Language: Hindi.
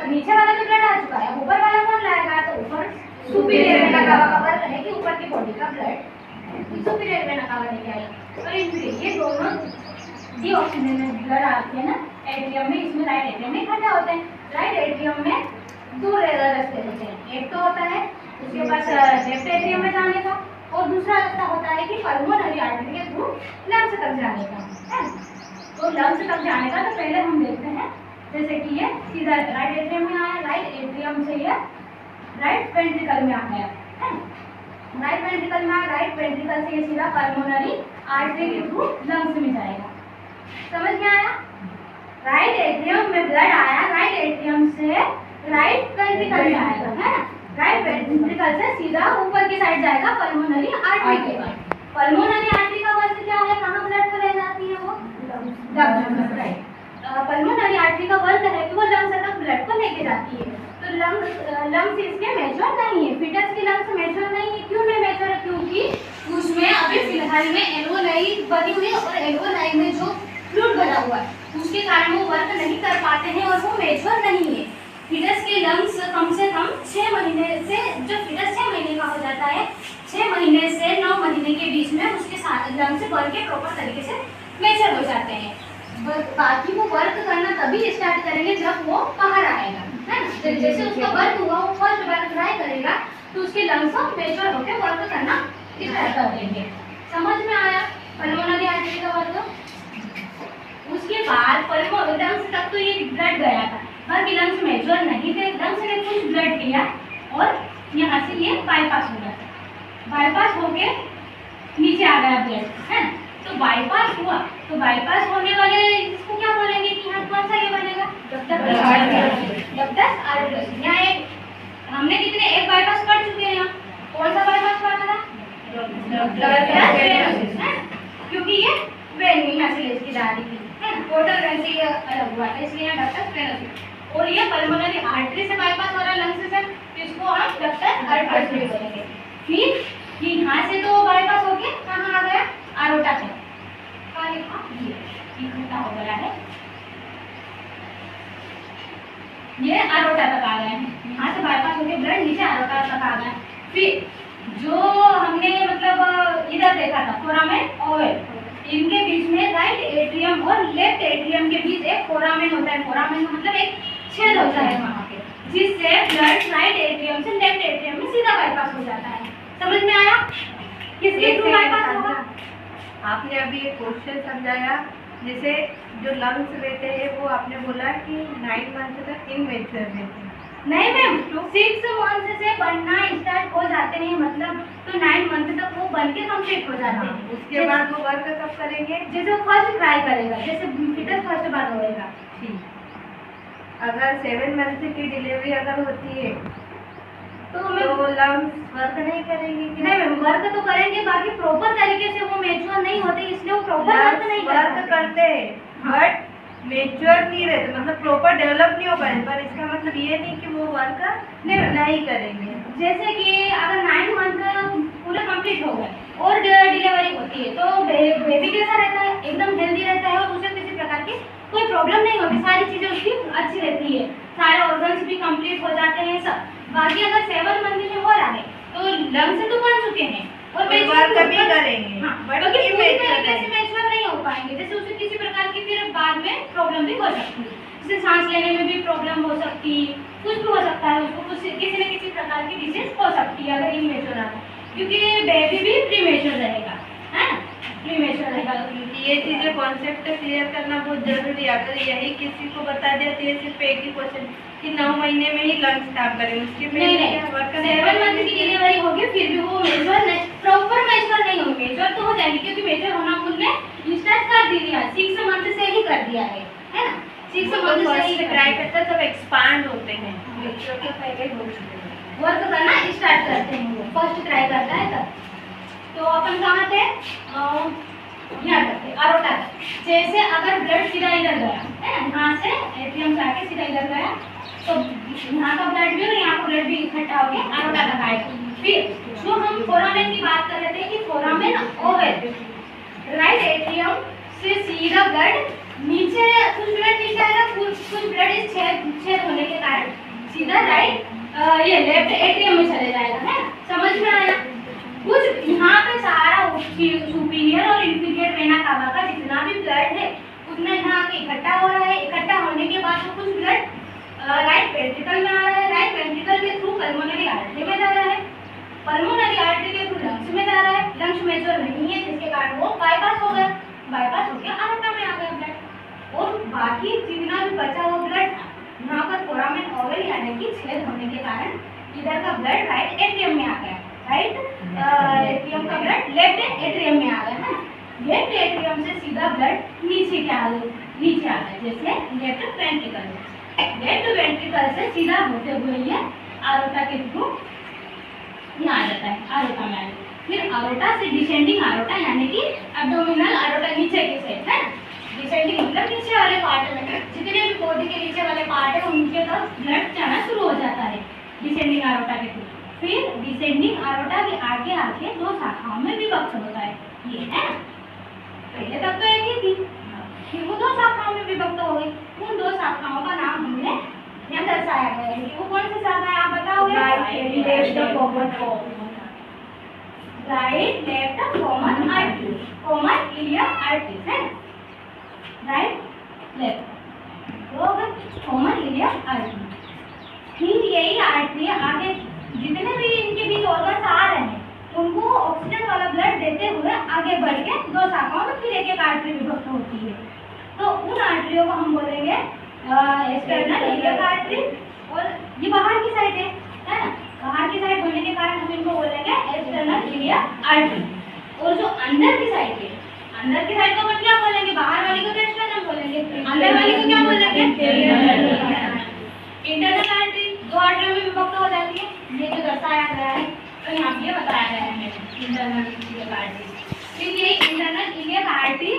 नीचे वाला तो ब्लड आ चुका है, ऊपर वाला कौन लाएगा? तो ऊपर सुपीरियर वेना कावा का वर्क है कि ऊपर की बॉडी का ब्लड सुपीरियर वेना कावा लेके आएगा। और इनफिनिट ये दोनों डीऑक्सीजनेटेड ब्लड आते हैं ना एट्रियम में, इसमें राइट एट्रियम में इकट्ठा होते हैं। राइट एट्रियम में दो रास्ते होते हैं, एक तो होता है उसके पास लेफ्ट एट्रियम में जाने का, और दूसरा रास्ता होता है कि पल्मोनरी आर्टरी के थ्रू लंग्स तक जाने का, है। तो लंग्स तक जाने का तो पहले हम देखते हैं, जैसे कि ये सीधा राइट एट्रियम में आया, राइट एट्रियम से ये राइट वेंट्रिकल में आ गया, है। राइट वेंट्रिकल में, राइट वेंट्रिकल से ये सीधा पल्मोनरी आर्टरी के थ्रू लंग्स में जाएगा। समझ में आया? राइट एट्रियम में ब्लड आया, राइट एट्रियम से राइट वेंट्रिकल में आएगा, है ना। राइट वेंट्रिकल से सीधा ऊपर की साइड जाएगा पल्मोनरी आर्टरी के पास। पल्मोनरी आर्टरी का वर्क क्या है? कहाँ ब्लड को ले जाती है? वो लंग्स में, राइट। पल्मोनरी आर्टरी का वर्क है कि वो लंग्स तक ब्लड को लेके जाती है। तो लंग्स इसके मेजर नहीं है, फीटस की लंग्स मेजर नहीं है। क्यों नहीं मेजर है? क्योंकि उसमें अभी फिलहाल में एल्वोलाई बनी हुई है, और एल्वोलाई में जो फ्लूइड भरा हुआ है उसके कारण वो वर्क नहीं कर पाते हैं और वो मेजर नहीं है। फीटस के लंग्स कम से कम 6 महीने से, जब फीटस 6 महीने का हो जाता है, 6 महीने से 9 महीने के बीच में उसके साथ लंग्स बन के प्रॉपर तरीके से मेजर हो जाते हैं। बाकी वो वर्क करना तभी स्टार्ट करेंगे जब वो बाहर आएगा, है ना। जैसे उसका वर्क हुआ, वो फर्स्ट बार ट्राई करेगा तो उसके लंग्स मेजर होकर वर्क करना स्टार्ट कर देंगे। समझ में आया पल्मोनरी आर्टरी का वर्क? उसके बाद लंग्स तक तो ये ब्लड गया था, बाकी लंग्स मेजर नहीं थे। लंग्स ने कुछ ब्लड किया और यहाँ से ये बाईपास हो गया, बाईपास होके नीचे आ गया ब्लड, है। तो बाईपास हुआ, तो बाईपास होने वाले इसको क्या बोलेंगे कि यहाँ कौन सा ये बनेगा? डक्टस आर्टरियस। यहाँ एक हमने कितने एक बाईपास पढ़ चुके हैं। यहाँ कौन सा बाईपास पढ़ा था? क्योंकि ये वेन यहाँ से इसकी जा रही थी, टोटल वेन से ये अलग हुआ था, इसलिए यहाँ डक्टस वेनस। और ये पल्मोनरी आर्टरी से बाईपास हो रहा है लंग्स से, इसको हम डक्टस आर्टरियस बोलेंगे। फिर यहाँ से तो बाईपास होके कहाँ आ गया? आरोटा पे। इकट्ठा हो गया है, ये आरोटा तक आ गए हैं। यहाँ से बाईपास होके ब्लड नीचे आरोटा तक आ गया। फिर जो हमने मतलब इधर देखा था फोरामेन ओवल, इनके बीच में राइट एट्रियम और लेफ्ट एट्रियम के बीच एक फोरामेन होता है। फोरामेन का मतलब एक छेद होता है वहाँ पे, जिससे ब्लड राइट एट्रियम से लेफ्ट एट्रियम में सीधा बाईपास हो जाता है। समझ में आया? किसके थ्रू बाईपास होगा? आपने अभी एक क्वेश्चन समझाया, जैसे जो लंग्स रहते हैं वो आपने बोला कि 9 मंथ तक इनमेच्योर रहते हैं। नहीं मैम, 6 मंथ से बनना स्टार्ट हो जाते हैं, मतलब तो 9 मंथ तक वो बन के कंप्लीट हो जाते हैं। उसके बाद वो वर्क कब करेंगे? जैसे वो फर्स्ट ट्राई करेगा, जैसे फीटस फर्स्ट बार होएगा। ठीक। अगर 7 मंथ की डिलीवरी अगर होती है तो लंग्स वर्क नहीं करेंगे? नहीं मैम, वर्क तो करेंगे, बाकी प्रॉपर तरीके से वो मेच्योर नहीं होते, इसलिए वो प्रॉपर वर्क नहीं करते हैं, बट मेच्योर नहीं रहते, मतलब प्रॉपर डेवलप नहीं हो पाए। पर इसका मतलब ये नहीं कि वो वर्क नहीं करेंगे। जैसे कि अगर 9 मंथ पूरे कंप्लीट हो गए और डिलीवरी होती है तो बेबी कैसा रहता है? एकदम हेल्दी रहता है और उसे किसी प्रकार की कोई प्रॉब्लम नहीं होती, सारी चीजें उसकी अच्छी रहती है, सारे ऑर्गन्स भी कंप्लीट हो जाते हैं सब। बाकी अगर 7 मंथ में हो रहा है तो लंग्स तो बन चुके हैं और वर्क भी करेंगे, बट पूरी तरीके से मेच्योर नहीं हो पाएंगे, जैसे उसे किसी प्रकार की फिर बाद में प्रॉब्लम भी हो सकती है, जैसे सांस लेने में भी प्रॉब्लम हो सकती है, कुछ भी हो सकता है, उसको कुछ किसी न किसी प्रकार की डिसीज हो सकती है अगर इमेच्योर आ रहा है, क्योंकि बेबी भी प्रीमेच्योर रहेगा, है ना, प्रीमेच्योर रहेगा। ये चीजें कॉन्सेप्ट क्लियर करना बहुत जरूरी है। अगर यही किसी को बता दिया तो ये सिर्फ एक ही क्वेश्चन कि 9 महीने में ही लंग्स काम करें, उसके नहीं 7 मंथ की डिलीवरी होगी फिर भी वो मेजर नहीं, प्रॉपर मेजर नहीं होंगे, मेजर तो हो जाएंगे क्योंकि मेजर होना उन्होंने स्टार्ट कर दिया, 6 मंथ से ही कर दिया है ना, 6 मंथ से ही ट्राई करते हैं तब एक्सपांड होते हैं, मेजर के पहले हो चुके हैं, वर्क करना स्टार्ट करते हैं, वो फर्स्ट ट्राई करता है तब। तो अपन कहाँ थे? यहाँ तक थे, आरोटा तक। जैसे अगर ब्लड सीधा इधर गया है ना, यहाँ से एट्रियम से आके सीधा इधर गया तो यहाँ का ब्लड भी और यहाँ का ब्लड भी इकट्ठा होके आरोटा तक आएगा। फिर जो हम फोरामेन की बात कर रहे थे कि फोरामेन ओवल, राइट एट्रियम से सीधा ब्लड नीचे, कुछ ब्लड नीचे आएगा, कुछ ब्लड इस छेद होने के कारण ये लेफ्ट एट्रियम में चले जाएगा, है ना? समझ में आया? कुछ यहाँ पे सारा सुपीरियर और इंफीरियर वेना कावा का जितना भी ब्लड है उतना यहाँ पे इकट्ठा हो रहा है। इकट्ठा होने के बाद कुछ ब्लड राइट वेंट्रिकल में आ रहा है, राइट वेंट्रिकल के थ्रू पल्मोनरी आर्टरी में जा रहा है, पल्मोनरी आर्टरी के थ्रू लंग्स में जा रहा है, लंग्स में जो नहीं है जिसके कारण वो बाईपास हो गया, बाईपास हो गया आर्टरी में आ गया ब्लड। और बाकी जितना भी बचा हुआ ब्लड यहाँ पर फोरामेन ओवल यानी कि छेद होने के कारण इधर का ब्लड राइट एट्रियम में आ गया, राइट एट्रियम का ब्लड लेफ्ट एट्रियम में आ गया, है ना? लेफ्ट एट्रियम से सीधा ब्लड नीचे क्या आ गया, नीचे आ गया, जैसे लेफ्ट वेंट्रिकल, लेफ्ट वेंट्रिकल से सीधा होते हुए ये आरोटा के थ्रू यहाँ आ जाता है, आरोटा में आ गया। फिर आरोटा से डिसेंडिंग आरोटा यानी कि एब्डोमिनल आरोटा नीचे की साइड, है डिसेंडिंग मतलब नीचे वाले पार्ट में जितने भी बॉडी के नीचे वाले पार्ट है उनके तरफ ब्लड जाना शुरू हो जाता है डिसेंडिंग आरोटा के थ्रू। फिर डिसेंडिंग आरोटा के आगे आके दो शाखाओं में विभक्त होता है, ये है ना? पहले तक तो एक ही थी, फिर वो दो शाखाओं में विभक्त हो गई। उन दो शाखाओं का नाम हमने यहाँ दर्शाया गया है कि वो कौन सी शाखा है, आप बताओगे? Right left common artery, common iliac artery, है right left common iliac artery. फिर यही आर्टरी आगे जितने भी इनके बीच ऑर्गन्स आ रहे हैं उनको ऑक्सीजन वाला ब्लड देते हुए आगे बढ़ के दो शाखाओं में फिर एक एक आर्टरी विभक्त होती है। तो उन आर्टरियों को हम बोलेंगे एक्सटर्नल इलियक आर्टरी, और ये बाहर की साइड है ना? बाहर की साइड होने के कारण हम इनको बोलेंगे एक्सटर्नल इलियक आर्टरी। और जो अंदर की साइड है, अंदर की साइड को हम क्या बोलेंगे? बाहर वाली को तो एक्सटर्नल बोलेंगे, अंदर वाली को क्या बोलेंगे? Internal artery. दो आर्टरियों में विभक्त हो जाती है, ये जो दर्शाया गया है, तो यहाँ पे बताया गया है इंटरनल इलियक आर्टरी। फिर ये इंटरनल इलियक आर्टरी